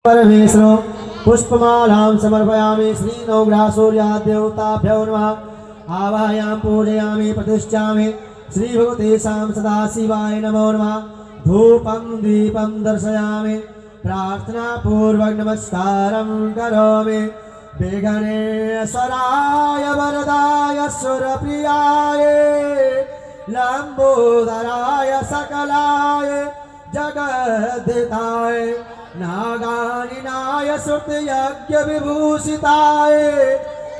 परमेश्वरो पुष्पमालां समर्पयामि। श्रीनवग्रहसूर्यादेवताभ्यो नमः। आवाहयामि पूजयामि प्रतिष्ठामि। श्रीभगवते सदाशिवाय नमो नमः। धूपं दीपं दर्शयामि। प्रार्थनापूर्वक नमस्कारं करोमि। विघ्नेश्वराय वरदाय सुरप्रियाय लंबोदराय सकलाय जगद्धिताय नागानिनाय श्रुतयज्ञ विभूषिताय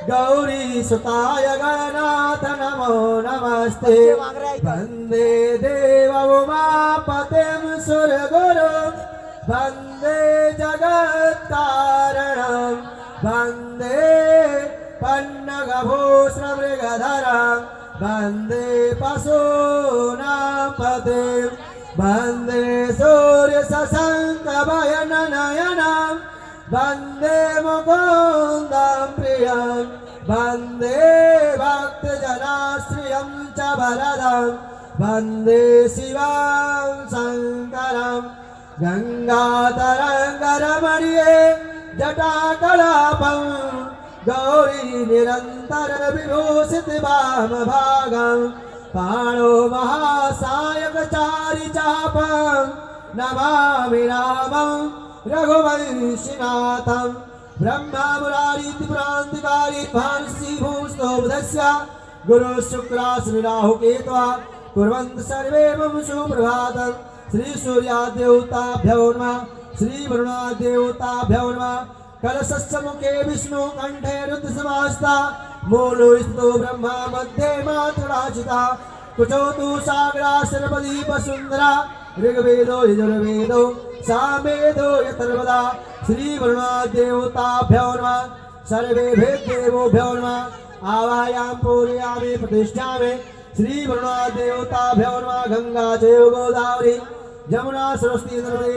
गौरीसुताय गणनाथ नमो नमस्ते। वंदे देव उमापतिं सुरगुरुं वंदे जगत्कारणं वंदे पन्नगभूषणमृगधरं वंदे पशूनां पतिं वंदे सूर्यशशाङ्कभयनयनं वंदे मुकुन्दं प्रियं वंदे भक्तजनाश्रियं च वरदं वंदे शिवं शङ्करं गंगातरङ्गरमणिये जटाकलापं गौरी निरन्तर विभूषित वामभागं पाणो महासायकचारि चापं नमामि रामं रघुवंशीनाथं। ब्रह्मा मुरारी त्रिपुरान्तिकारी भानुश्री भूस्तोबुधस्य गुरु शुक्राश्री राहु केतवा कुर्वन्तु सर्वे मम सुप्रभातं। श्री सूर्यादेवताभ्यो नमः। श्री वरुणादेवताभ्यो नमः। कलशस्य मुखे विष्णु कंठे रुद्रसमास्ता मूलो स्थितो ब्रह्मा मध्ये मातृराजिता कुचो तु सागराश्रपदी वसुंधरा ऋग्वेदो यजुर्वेदो सामवेदो यथर्वदा। श्री वरुणादेवताभ्यो नमः। सर्वेभ्यो नमः। आवाहयामि पूजयामि प्रतिष्ठामि। श्री वरुणादेवताभ्यो नमः। गंगा चैव गोदावरी जमुना सरस्वती नर्मदे